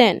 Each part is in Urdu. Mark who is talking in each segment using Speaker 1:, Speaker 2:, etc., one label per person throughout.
Speaker 1: 10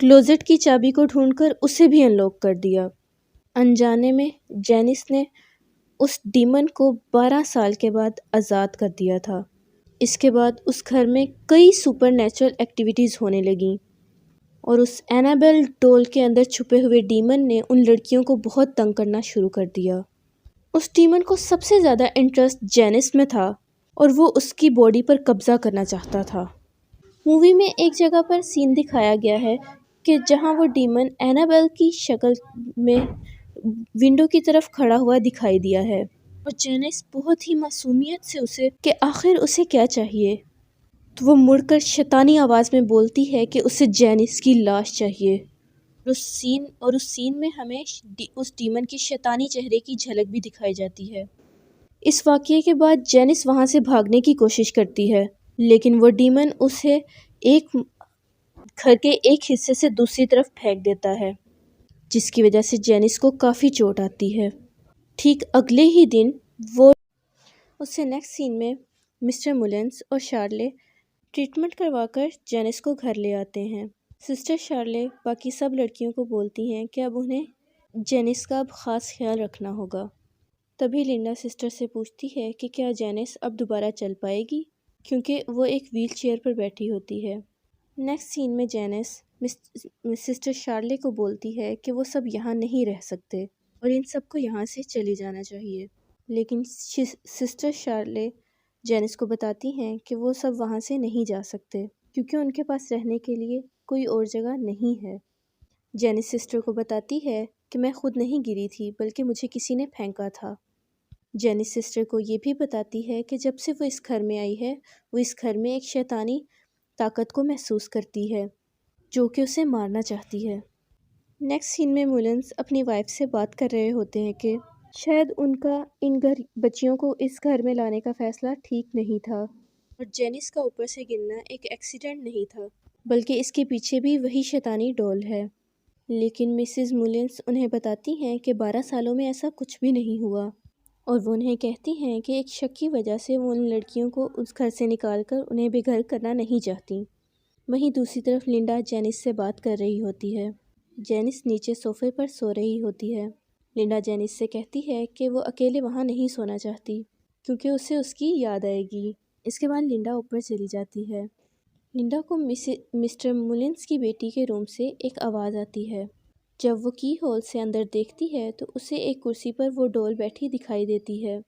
Speaker 1: کلوزٹ کی چابی کو ڈھونڈ کر اسے بھی انلوک کر دیا۔ انجانے میں جینس نے اس ڈیمن کو 12 سال کے بعد آزاد کر دیا تھا۔ اس کے بعد اس گھر میں کئی سپر نیچرل ایکٹیویٹیز ہونے لگیں اور اس اینابیل ڈول کے اندر چھپے ہوئے ڈیمن نے ان لڑکیوں کو بہت تنگ کرنا شروع کر دیا۔ اس ڈیمن کو سب سے زیادہ انٹرسٹ جینس میں تھا اور وہ اس کی باڈی پر قبضہ کرنا چاہتا تھا۔ مووی میں ایک جگہ پر سین دکھایا گیا ہے کہ جہاں وہ ڈیمن اینابیل کی شکل میں ونڈو کی طرف کھڑا ہوا دکھائی دیا ہے اور جینس بہت ہی معصومیت سے اسے کہ آخر اسے کیا چاہیے، تو وہ مڑ کر شیطانی آواز میں بولتی ہے کہ اسے جینس کی لاش چاہیے، اور اس سین میں ہمیں اس ڈیمن کی شیطانی چہرے کی جھلک بھی دکھائی جاتی ہے۔ اس واقعے کے بعد جینس وہاں سے بھاگنے کی کوشش کرتی ہے، لیکن وہ ڈیمن اسے گھر کے ایک حصے سے دوسری طرف پھینک دیتا ہے، جس کی وجہ سے جینس کو کافی چوٹ آتی ہے۔ ٹھیک اگلے ہی دن وہ اسے نیکسٹ سین میں مسٹر مولنس اور شارلے ٹریٹمنٹ کروا کر جینس کو گھر لے آتے ہیں۔ سسٹر شارلے باقی سب لڑکیوں کو بولتی ہیں کہ اب انہیں جینس کا اب خاص خیال رکھنا ہوگا۔ تبھی لنڈا سسٹر سے پوچھتی ہے کہ کیا جینس اب دوبارہ چل پائے گی، کیونکہ وہ ایک ویل چیئر پر بیٹھی ہوتی ہے۔ نیکسٹ سین میں جینس سسٹر شارلے کو بولتی ہے کہ وہ سب یہاں نہیں رہ سکتے اور ان سب کو یہاں سے چلی جانا چاہیے، لیکن سسٹر شارلے جینس کو بتاتی ہیں کہ وہ سب وہاں سے نہیں جا سکتے کیونکہ ان کے پاس رہنے کے لیے کوئی اور جگہ نہیں ہے۔ جینس سسٹر کو بتاتی ہے کہ میں خود نہیں گری تھی بلکہ مجھے کسی نے پھینکا تھا۔ جینس سسٹر کو یہ بھی بتاتی ہے کہ جب سے وہ اس گھر میں آئی ہے وہ اس گھر میں ایک شیطانی طاقت کو محسوس کرتی ہے جو کہ اسے مارنا چاہتی ہے۔ نیکسٹ سین میں مولنس اپنی وائف سے بات کر رہے ہوتے ہیں کہ شاید ان کا ان بچیوں کو اس گھر میں لانے کا فیصلہ ٹھیک نہیں تھا اور جینس کا اوپر سے گرنا ایک ایکسیڈنٹ نہیں تھا بلکہ اس کے پیچھے بھی وہی شیطانی ڈول ہے۔ لیکن مسز مولنس انہیں بتاتی ہیں کہ 12 سالوں میں ایسا کچھ بھی نہیں ہوا اور وہ انہیں کہتی ہیں کہ ایک شک کی وجہ سے وہ ان لڑکیوں کو اس گھر سے نکال کر انہیں بے گھر کرنا نہیں چاہتی۔ وہیں دوسری طرف لنڈا جینس سے بات کر رہی ہوتی ہے۔ جینس نیچے صوفے پر سو رہی ہوتی ہے۔ لنڈا جینس سے کہتی ہے کہ وہ اکیلے وہاں نہیں سونا چاہتی کیونکہ اسے اس کی یاد آئے گی۔ اس کے بعد لنڈا اوپر چلی جاتی ہے۔ لنڈا کو مسٹر مولنس کی بیٹی کے روم سے ایک آواز آتی ہے۔ جب وہ کی ہول سے اندر دیکھتی ہے تو اسے ایک کرسی پر وہ ڈول بیٹھی دکھائی دیتی ہے،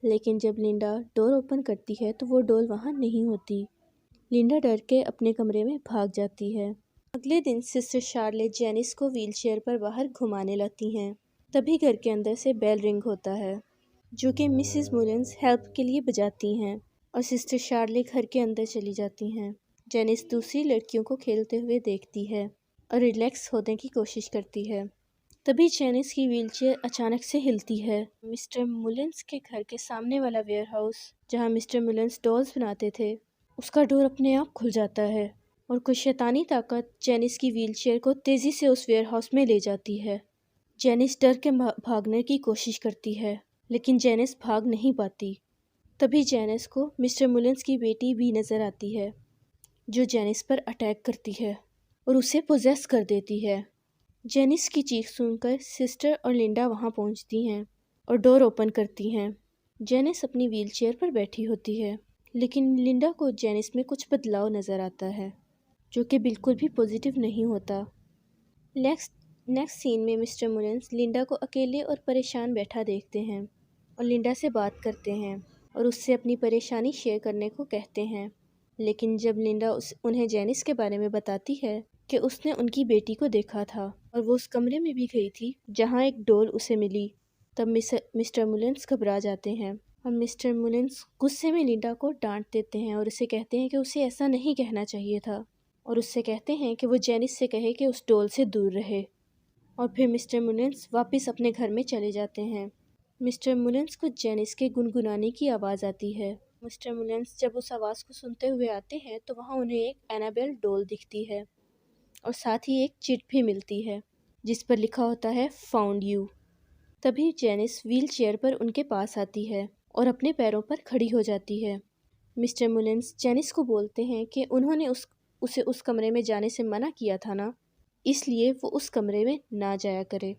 Speaker 1: لیکن جب لنڈا ڈور اوپن کرتی ہے تو وہ ڈول وہاں نہیں ہوتی۔ لنڈا ڈر کے اپنے کمرے میں بھاگ جاتی ہے۔ اگلے دن سسٹر شارلے جینس کو ویل چیئر پر باہر گھمانے لاتی ہیں۔ تبھی گھر کے اندر سے بیل رنگ ہوتا ہے جو کہ مسز مولنس ہیلپ کے لیے بجاتی ہیں اور سسٹر شارلے گھر کے اندر چلی جاتی ہیں۔ جینس دوسری لڑکیوں کو کھیلتے ہوئے دیکھتی ہے اور ریلیکس ہونے کی کوشش کرتی ہے۔ تبھی جینس کی ویل چیئر اچانک سے ہلتی ہے۔ مسٹر مولنس کے گھر کے سامنے والا ویئر ہاؤس جہاں مسٹر مولنس ڈولز بناتے تھے اس کا ڈور اپنے آپ کھل جاتا ہے اور کوئی شیطانی طاقت جینس کی ویل چیئر کو تیزی سے اس ویئر ہاؤس میں لے جاتی ہے۔ جینس ڈر کے بھاگنے کی کوشش کرتی ہے لیکن جینس بھاگ نہیں پاتی۔ تبھی جینس کو مسٹر مولنس کی بیٹی بھی نظر آتی ہے جو جینس پر اٹیک کرتی ہے اور اسے پوزیس کر دیتی ہے۔ جینس کی چیخ سن کر سسٹر اور لنڈا وہاں پہنچتی ہیں اور ڈور اوپن کرتی ہیں۔ جینس اپنی ویل چیئر پر بیٹھی ہوتی ہے لیکن لنڈا کو جینس میں کچھ بدلاؤ نظر آتا ہے جو کہ بالکل بھی پازیٹیو نہیں ہوتا۔ نیکسٹ سین میں مسٹر مولنس لنڈا کو اکیلے اور پریشان بیٹھا دیکھتے ہیں اور لنڈا سے بات کرتے ہیں اور اس سے اپنی پریشانی شیئر کرنے کو کہتے ہیں، لیکن جب لنڈا انہیں جینس کے بارے میں بتاتی ہے کہ اس نے ان کی بیٹی کو دیکھا تھا اور وہ اس کمرے میں بھی گئی تھی جہاں ایک ڈول اسے ملی، تب مسٹر مولنس گھبرا جاتے ہیں اور مسٹر مولنس غصے میں لنڈا کو ڈانٹ دیتے ہیں اور اسے کہتے ہیں کہ اسے ایسا نہیں کہنا چاہیے تھا اور اس سے کہتے ہیں کہ وہ جینس سے کہے کہ اس ڈول سے دور رہے، اور پھر مسٹر مولنس واپس اپنے گھر میں چلے جاتے ہیں۔ مسٹر مولنس کو جینس کے گنگنانے کی آواز آتی ہے۔ مسٹر مولنس جب اس آواز کو سنتے ہوئے آتے ہیں تو وہاں انہیں ایک اینابیل ڈول دکھتی ہے اور ساتھ ہی ایک چٹ بھی ملتی ہے جس پر لکھا ہوتا ہے فاؤنڈ یو۔ تبھی جینس ویل چیئر پر ان کے پاس آتی ہے اور اپنے پیروں پر کھڑی ہو جاتی ہے۔ مسٹر مولنس جینس کو بولتے ہیں کہ انہوں نے اسے اس کمرے میں جانے سے منع کیا تھا نا، اس لیے وہ اس کمرے میں نہ جایا کرے۔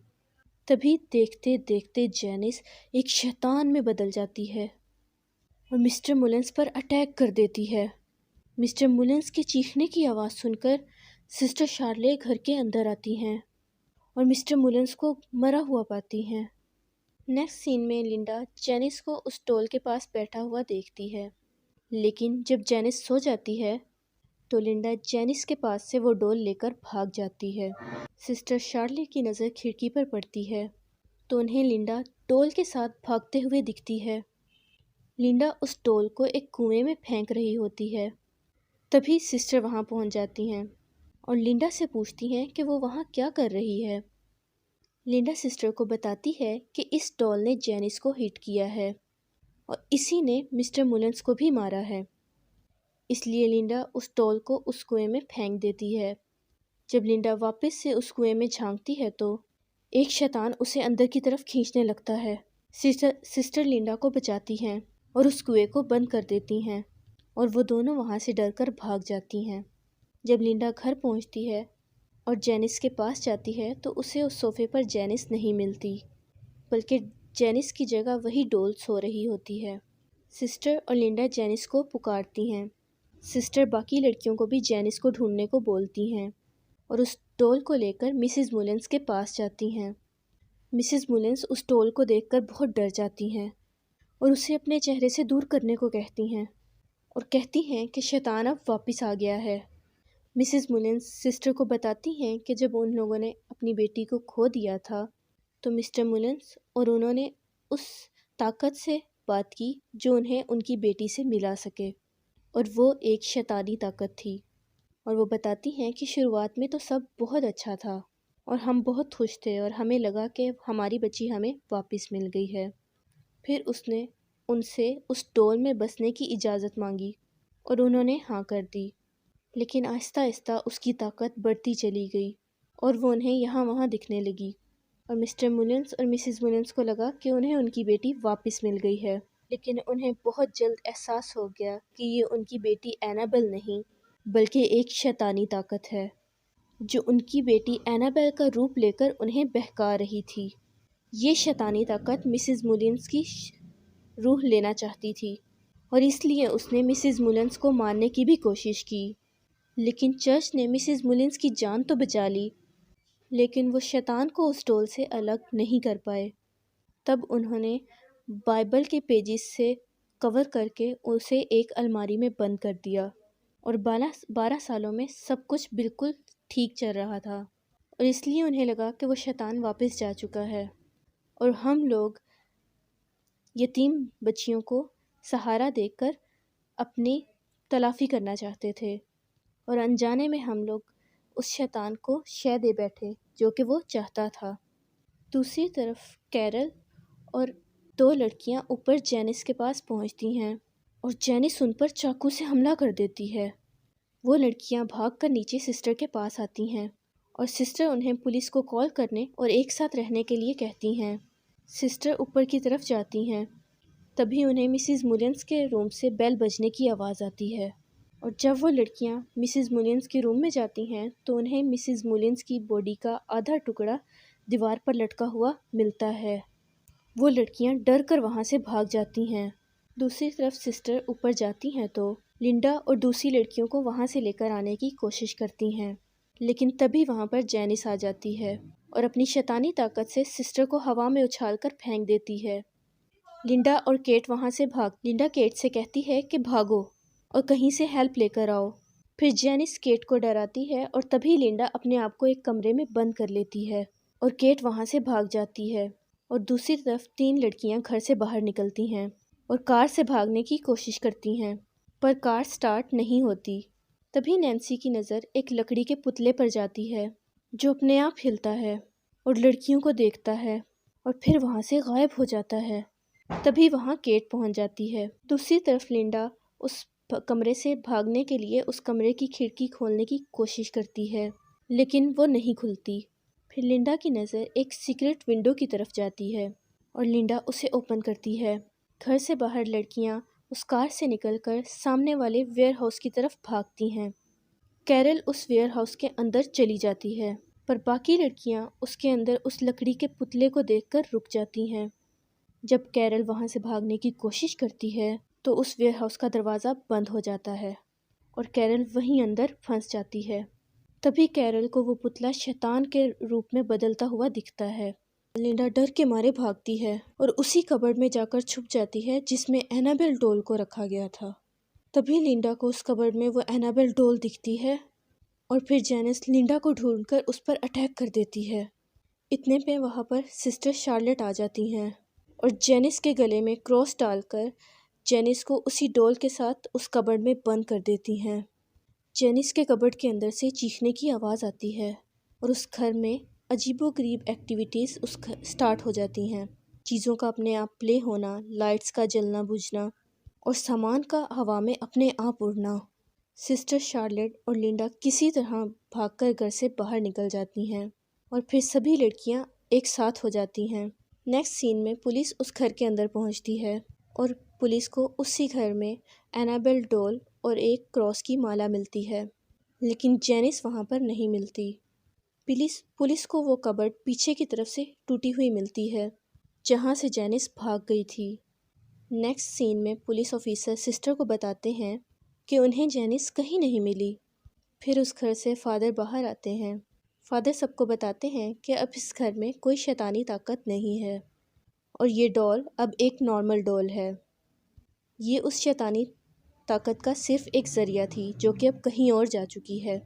Speaker 1: تبھی دیکھتے دیکھتے جینس ایک شیطان میں بدل جاتی ہے اور مسٹر مولنس پر اٹیک کر دیتی ہے۔ مسٹر مولنس کے چیخنے کی آواز سن کر سسٹر شارلے گھر کے اندر آتی ہیں اور مسٹر مولنس کو مرا ہوا پاتی ہیں۔ نیکسٹ سین میں لنڈا جینس کو اس ڈول کے پاس بیٹھا ہوا دیکھتی ہے، لیکن جب جینس سو جاتی ہے تو لنڈا جینس کے پاس سے وہ ڈول لے کر بھاگ جاتی ہے۔ سسٹر شارلے کی نظر کھڑکی پر پڑتی ہے تو انہیں لنڈا ڈول کے ساتھ بھاگتے ہوئے دکھتی ہے۔ لنڈا اس ڈول کو ایک کنویں میں پھینک رہی ہوتی ہے۔ تبھی سسٹر وہاں پہنچ جاتی ہیں اور لنڈا سے پوچھتی ہیں کہ وہ وہاں کیا کر رہی ہے۔ لنڈا سسٹر کو بتاتی ہے کہ اس ڈول نے جینس کو ہٹ کیا ہے اور اسی نے مسٹر مولنس کو بھی مارا ہے، اس لیے لنڈا اس ڈول کو اس کنویں میں پھینک دیتی ہے۔ جب لنڈا واپس سے اس کنویں میں جھانکتی ہے تو ایک شیطان اسے اندر کی طرف کھینچنے لگتا ہے۔ سسٹر لنڈا کو بچاتی ہیں اور اس کنویں کو بند کر دیتی ہیں اور وہ دونوں وہاں سے ڈر کر بھاگ جاتی ہیں۔ جب لنڈا گھر پہنچتی ہے اور جینس کے پاس جاتی ہے تو اسے اس صوفے پر جینس نہیں ملتی، بلکہ جینس کی جگہ وہی ڈول سو رہی ہوتی ہے۔ سسٹر اور لنڈا جینس کو پکارتی ہیں۔ سسٹر باقی لڑکیوں کو بھی جینس کو ڈھونڈنے کو بولتی ہیں اور اس ڈول کو لے کر مسز مولنس کے پاس جاتی ہیں۔ مسز مولنس اس ڈول کو دیکھ کر بہت ڈر جاتی ہیں اور اسے اپنے چہرے سے دور کرنے کو کہتی ہیں اور کہتی ہیں کہ شیطان اب واپس آ گیا ہے۔ مسز مولنس سسٹر کو بتاتی ہیں کہ جب ان لوگوں نے اپنی بیٹی کو کھو دیا تھا تو مسٹر مولنس اور انہوں نے اس طاقت سے بات کی جو انہیں ان کی بیٹی سے ملا سکے، اور وہ ایک شیطانی طاقت تھی۔ اور وہ بتاتی ہیں کہ شروعات میں تو سب بہت اچھا تھا اور ہم بہت خوش تھے اور ہمیں لگا کہ ہماری بچی ہمیں واپس مل گئی ہے۔ پھر اس نے ان سے اس ڈول میں بسنے کی اجازت مانگی اور انہوں نے ہاں کر دی، لیکن آہستہ آہستہ اس کی طاقت بڑھتی چلی گئی اور وہ انہیں یہاں وہاں دکھنے لگی، اور مسٹر مولنس اور مسز مولنس کو لگا کہ انہیں ان کی بیٹی واپس مل گئی ہے، لیکن انہیں بہت جلد احساس ہو گیا کہ یہ ان کی بیٹی اینابل نہیں بلکہ ایک شیطانی طاقت ہے جو ان کی بیٹی اینابل کا روپ لے کر انہیں بہکا رہی تھی۔ یہ شیطانی طاقت مسز مولنس کی روح لینا چاہتی تھی اور اس لیے اس نے مسز مولنس کو مارنے کی بھی کوشش کی، لیکن چرچ نے مسز مولنس کی جان تو بچا لی، لیکن وہ شیطان کو اس ڈول سے الگ نہیں کر پائے۔ تب انہوں نے بائبل کے پیجز سے کور کر کے اسے ایک الماری میں بند کر دیا، اور 12 سالوں میں سب کچھ بالکل ٹھیک چل رہا تھا، اور اس لیے انہیں لگا کہ وہ شیطان واپس جا چکا ہے اور ہم لوگ یتیم بچیوں کو سہارا دے کر اپنی تلافی کرنا چاہتے تھے، اور انجانے میں ہم لوگ اس شیطان کو شے دے بیٹھے جو کہ وہ چاہتا تھا۔ دوسری طرف کیرل اور 2 لڑکیاں اوپر جینس کے پاس پہنچتی ہیں اور جینس ان پر چاقو سے حملہ کر دیتی ہے۔ وہ لڑکیاں بھاگ کر نیچے سسٹر کے پاس آتی ہیں اور سسٹر انہیں پولیس کو کال کرنے اور ایک ساتھ رہنے کے لیے کہتی ہیں۔ سسٹر اوپر کی طرف جاتی ہیں، تبھی انہیں مسز مولنس کے روم سے بیل بجنے کی آواز آتی ہے، اور جب وہ لڑکیاں مسز مولنس کے روم میں جاتی ہیں تو انہیں مسز مولنس کی باڈی کا آدھا ٹکڑا دیوار پر لٹکا ہوا ملتا ہے۔ وہ لڑکیاں ڈر کر وہاں سے بھاگ جاتی ہیں۔ دوسری طرف سسٹر اوپر جاتی ہیں تو لنڈا اور دوسری لڑکیوں کو وہاں سے لے کر آنے کی کوشش کرتی ہیں، لیکن تبھی وہاں پر جینس آ جاتی ہے اور اپنی شیطانی طاقت سے سسٹر کو ہوا میں اچھال کر پھینک دیتی ہے۔ لنڈا اور کیٹ وہاں سے لنڈا کیٹ سے کہتی ہے کہ بھاگو اور کہیں سے ہیلپ لے کر آؤ۔ پھر جینس کیٹ کو ڈراتی ہے اور تبھی لنڈا اپنے آپ کو ایک کمرے میں بند کر لیتی ہے اور کیٹ وہاں سے بھاگ جاتی ہے، اور دوسری طرف 3 لڑکیاں گھر سے باہر نکلتی ہیں اور کار سے بھاگنے کی کوشش کرتی ہیں، پر کار سٹارٹ نہیں ہوتی۔ تبھی نینسی کی نظر ایک لکڑی کے پتلے پر جاتی ہے جو اپنے آپ ہلتا ہے اور لڑکیوں کو دیکھتا ہے اور پھر وہاں سے غائب ہو جاتا ہے۔ تبھی وہاں کیٹ پہنچ جاتی ہے۔ دوسری طرف لنڈا اس کمرے سے بھاگنے کے لیے اس کمرے کی کھڑکی کھولنے کی کوشش کرتی ہے، لیکن وہ نہیں کھلتی۔ پھر لنڈا کی نظر ایک سیکرٹ ونڈو کی طرف جاتی ہے اور لنڈا اسے اوپن کرتی ہے۔ گھر سے باہر لڑکیاں اس کار سے نکل کر سامنے والے ویئر ہاؤس کی طرف بھاگتی ہیں۔ کیرل اس ویئر ہاؤس کے اندر چلی جاتی ہے پر باقی لڑکیاں اس کے اندر اس لکڑی کے پتلے کو دیکھ کر رک جاتی ہیں۔ جب کیرل وہاں سے بھاگنے کی کوشش کرتی ہے تو اس ویئر ہاؤس کا دروازہ بند ہو جاتا ہے اور کیرل وہیں اندر پھنس جاتی ہے۔ تبھی کیرل کو وہ پتلا شیطان کے روپ میں بدلتا ہوا دکھتا ہے۔ لنڈا ڈر کے مارے بھاگتی ہے اور اسی کبرڈ میں جا کر چھپ جاتی ہے جس میں اینابیل ڈول کو رکھا گیا تھا۔ تبھی لنڈا کو اس کبرڈ میں وہ اینابیل ڈول دکھتی ہے اور پھر جینس لنڈا کو ڈھونڈ کر اس پر اٹیک کر دیتی ہے۔ اتنے پہ وہاں پر سسٹر شارلٹ آ جاتی ہیں اور جینس کے گلے میں کراس ڈال کر جینس کو اسی ڈول کے ساتھ اس کبرڈ میں بند کر دیتی ہیں۔ جینس کے کبرڈ کے اندر سے چیخنے کی آواز آتی ہے اور اس گھر میں عجیب و غریب ایکٹیویٹیز سٹارٹ ہو جاتی ہیں۔ چیزوں کا اپنے آپ پلے ہونا، لائٹس کا جلنا بجھنا اور سامان کا ہوا میں اپنے آپ اڑنا۔ سسٹر شارلٹ اور لنڈا کسی طرح بھاگ کر گھر سے باہر نکل جاتی ہیں اور پھر سبھی لڑکیاں ایک ساتھ ہو جاتی ہیں۔ نیکسٹ سین میں پولیس اس گھر کے اندر پہنچتی ہے اور پولیس کو اسی گھر میں اینابیل ڈول اور ایک کراس کی مالا ملتی ہے، لیکن جینس وہاں پر نہیں ملتی۔ پولیس کو وہ کبرڈ پیچھے کی طرف سے ٹوٹی ہوئی ملتی ہے جہاں سے جینس بھاگ گئی تھی۔ نیکسٹ سین میں پولیس آفیسر سسٹر کو بتاتے ہیں کہ انہیں جینس کہیں نہیں ملی۔ پھر اس گھر سے فادر باہر آتے ہیں۔ فادر سب کو بتاتے ہیں کہ اب اس گھر میں کوئی شیطانی طاقت نہیں ہے اور یہ ڈول اب ایک نارمل ڈول ہے۔ یہ اس شیطانی طاقت کا صرف ایک ذریعہ تھی جو کہ اب کہیں اور جا چکی ہے۔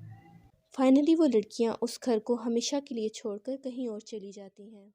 Speaker 1: فائنلی وہ لڑکیاں اس گھر کو ہمیشہ کے لیے چھوڑ کر کہیں اور چلی جاتی ہیں۔